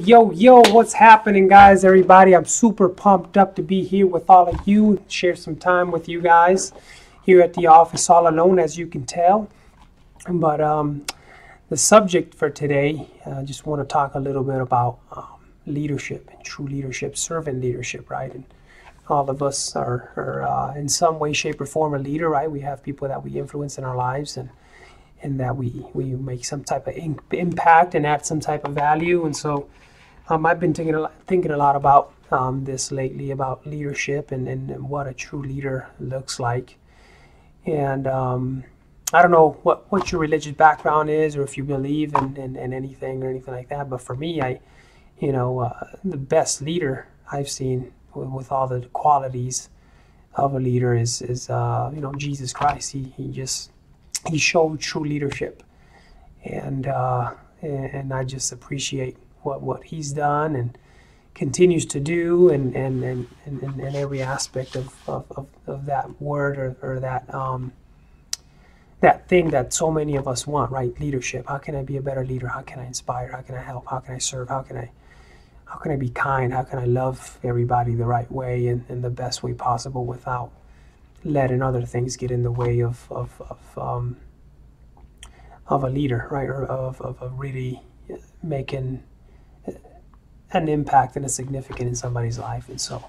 Yo, what's happening, guys? Everybody, I'm super pumped up to be here with all of you, share some time with you guys here at the office all alone, as you can tell. But the subject for today, I just want to talk a little bit about leadership and true leadership, servant leadership, right? And all of us are in some way, shape, or form a leader, right? We have people that we influence in our lives, and that we make some type of impact and add some type of value. And so I've been thinking a lot about this lately, about leadership and what a true leader looks like. And I don't know what your religious background is, or if you believe in anything or anything like that, but for me, the best leader I've seen with all the qualities of a leader is Jesus Christ. He showed true leadership, and I just appreciate what he's done and continues to do, and every aspect of that word or that thing that so many of us want, right? Leadership. How can I be a better leader? How can I inspire? How can I help? How can I serve? How can I be kind? How can I love everybody the right way and in the best way possible without letting other things get in the way of a leader, right? Or of really making an impact and a significant in somebody's life. And so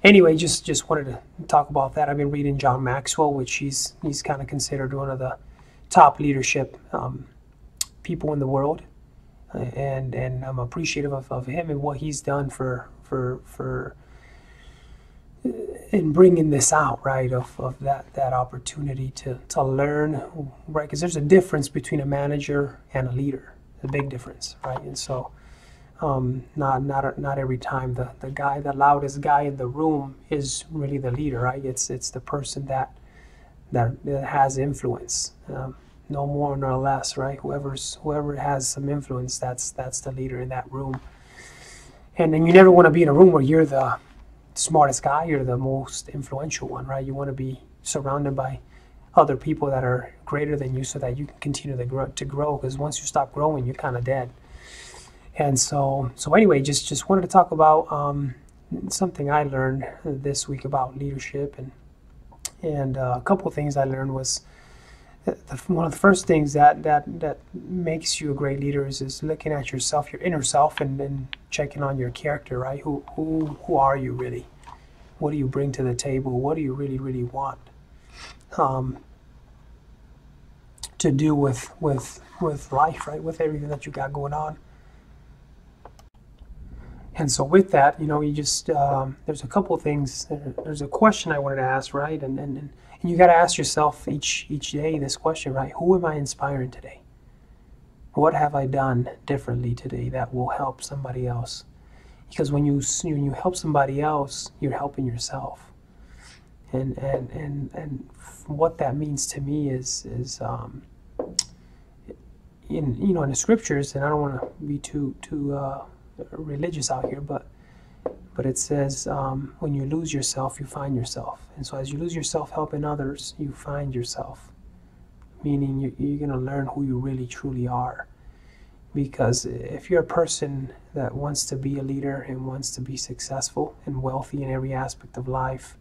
anyway, just wanted to talk about that. I've been reading John Maxwell, which he's kind of considered one of the top leadership people in the world, and I'm appreciative of him and what he's done for in bringing this out, right, of that opportunity to learn, right, because there's a difference between a manager and a leader, a big difference, right? And so not every time the loudest guy in the room is really the leader, right? It's the person that has influence, no more nor less, right? Whoever has some influence, that's the leader in that room. And then you never want to be in a room where you're the smartest guy, you're the most influential one, right? You want to be surrounded by other people that are greater than you, so that you can continue to grow. Because once you stop growing, you're kind of dead. And so anyway, just wanted to talk about something I learned this week about leadership, and a couple of things I learned was one of the first things that makes you a great leader is looking at yourself, your inner self, and then checking on your character, right? Who are you really? What do you bring to the table? What do you really want to do with life, right? With everything that you got going on. And so with that, you just there's a couple of things. There's a question I wanted to ask, right? And you got to ask yourself each day this question, right? Who am I inspiring today? What have I done differently today that will help somebody else? Because when you help somebody else, you're helping yourself. And what that means to me is in the scriptures, and I don't want to be too religious out here, but it says when you lose yourself, you find yourself. And so as you lose yourself helping others, you find yourself, meaning you're going to learn who you really truly are. Because if you're a person that wants to be a leader and wants to be successful and wealthy in every aspect of life,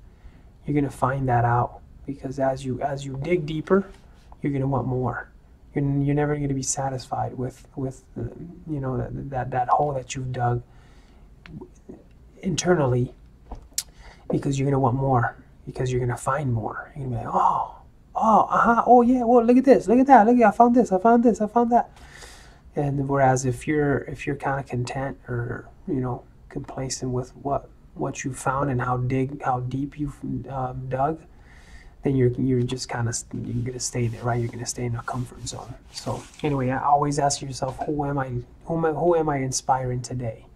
you're going to find that out. Because as you dig deeper, you're going to want more. You're never going to be satisfied with that hole that you've dug internally, because you're going to want more, because you're going to find more. You're going to be like, oh yeah, well, look at this, look at that, I found this, I found that. And whereas if you're kind of content or complacent with what you found and how deep you've dug, then you're just kind of you're gonna stay there, right? You're gonna stay in a comfort zone. So anyway, I always ask yourself, who am I inspiring today?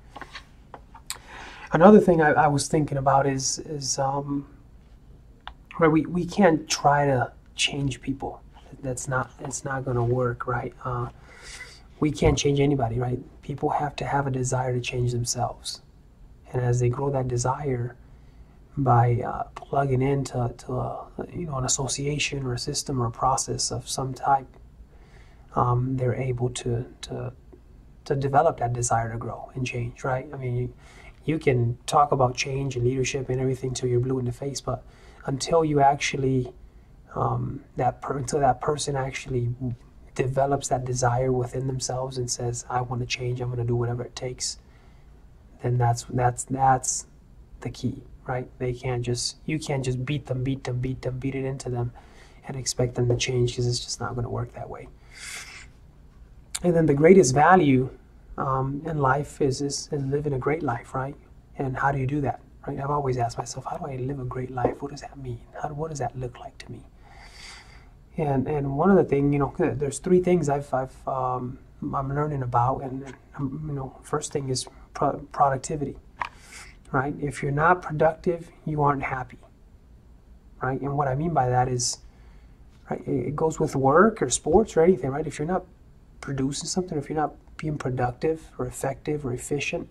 Another thing I was thinking about is where we can't try to change people. It's not gonna work, right? We can't change anybody, right? People have to have a desire to change themselves, and as they grow that desire, by plugging into an association or a system or a process of some type, they're able to develop that desire to grow and change, right? I mean, you can talk about change and leadership and everything till you're blue in the face, but until you actually, until that person actually develops that desire within themselves and says, I want to change, I'm going to do whatever it takes, then that's the key, right? You can't just beat it into them and expect them to change, because it's just not going to work that way. And then the greatest value in life is living a great life, right? And how do you do that, right? I've always asked myself, how do I live a great life? What does that mean? What does that look like to me? And one of the things, there's three things I'm learning about, and first thing is productivity, right? If you're not productive, you aren't happy, right? And what I mean by that is, right, it goes with work or sports or anything, right? If you're not producing something, if you're not being productive or effective or efficient,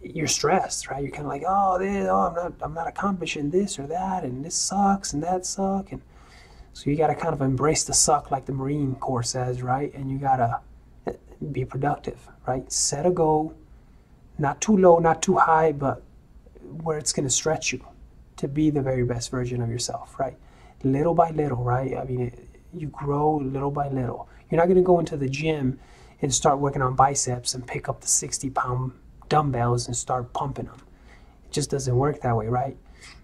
you're stressed, right? You're kind of like, I'm not accomplishing this or that, and this sucks and that sucks, and so you got to kind of embrace the suck, like the Marine Corps says, right? And you got to be productive, right? Set a goal, not too low, not too high, but where it's going to stretch you to be the very best version of yourself, right? Little by little, right? I mean, you grow little by little. You're not going to go into the gym and start working on biceps and pick up the 60-pound dumbbells and start pumping them. It just doesn't work that way, right?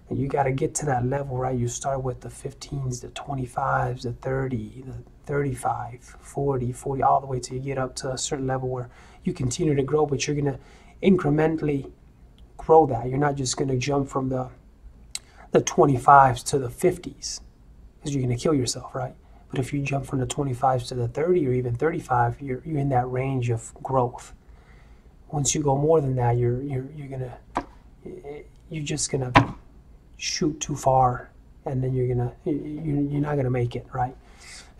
And you got to get to that level, right? You start with the 15s, the 25s, the 30, the 35, 40, all the way till you get up to a certain level where you continue to grow, but you're going to incrementally grow that. You're not just going to jump from the 25s to the 50s, because you're going to kill yourself, right? But if you jump from the 25s to the 30 or even 35, you're in that range of growth. Once you go more than that, you're just gonna shoot too far, and then you're not gonna make it, right?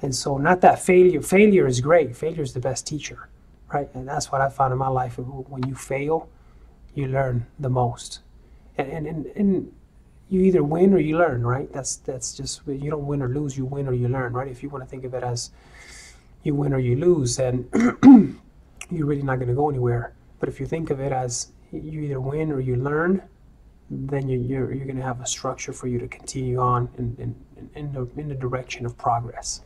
And so, not that failure is great. Failure is the best teacher, right? And that's what I found in my life. When you fail, you learn the most, and you either win or you learn, right? That's just, you don't win or lose. You win or you learn, right? If you want to think of it as you win or you lose, then you're really not going to go anywhere. But if you think of it as you either win or you learn, then you're going to have a structure for you to continue on in the direction of progress.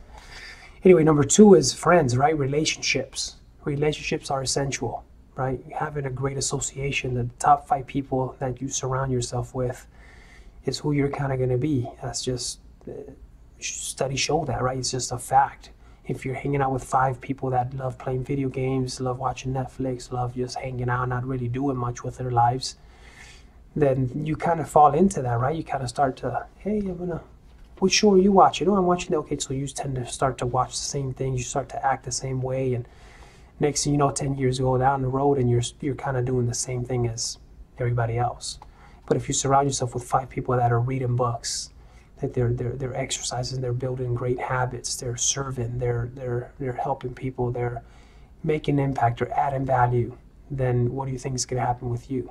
Anyway, number 2 is friends, right? Relationships. Relationships are essential, right? Having a great association, the top 5 people that you surround yourself with is who you're kind of going to be. That's just, studies show that, right? It's just a fact. If you're hanging out with 5 people that love playing video games, love watching Netflix, love just hanging out, not really doing much with their lives, then you kind of fall into that, right? You kind of start to, hey, which show are you watching? Oh, I'm watching that. Okay, so you tend to start to watch the same things. You start to act the same way, and next thing you know, 10 years go down the road, and you're kind of doing the same thing as everybody else. But if you surround yourself with 5 people that are reading books, that they're exercising, they're building great habits, they're serving, they're helping people, they're making impact or adding value, then what do you think is going to happen with you?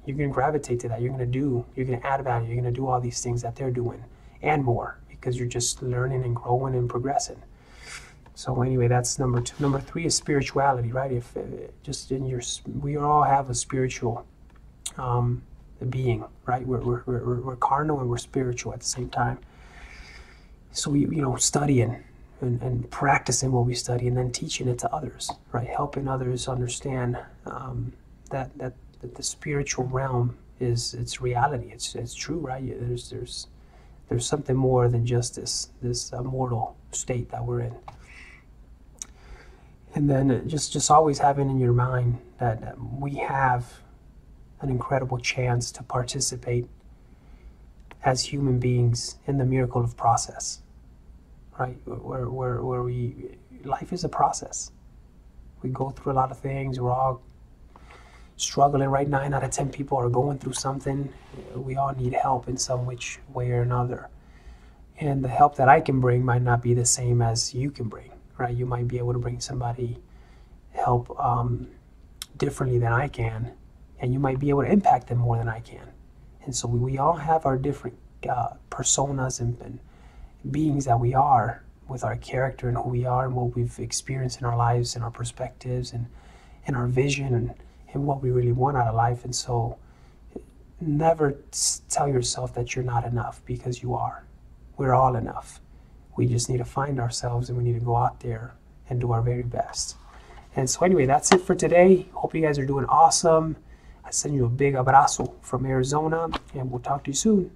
You're going to gravitate to that. You're going to add value. You're going to do all these things that they're doing and more, because you're just learning and growing and progressing. So anyway, that's number 2. Number 3 is spirituality, right? If we all have a spiritual being, right? We're carnal and we're spiritual at the same time. So we, studying and practicing what we study, and then teaching it to others, right? Helping others understand that the spiritual realm it's reality. It's true, right? There's something more than just this mortal state that we're in. And then just always having in your mind that we have an incredible chance to participate as human beings in the miracle of process, right? Where life is a process. We go through a lot of things. We're all struggling right. 9 out of 10 people are going through something. We all need help in some which way or another. And the help that I can bring might not be the same as you can bring, right? You might be able to bring somebody help differently than I can, and you might be able to impact them more than I can. And so we all have our different personas and beings that we are, with our character and who we are and what we've experienced in our lives and our perspectives and our vision and what we really want out of life. And so never tell yourself that you're not enough, because you are. We're all enough. We just need to find ourselves, and we need to go out there and do our very best. And so anyway, that's it for today. Hope you guys are doing awesome. I send you a big abrazo from Arizona, and we'll talk to you soon.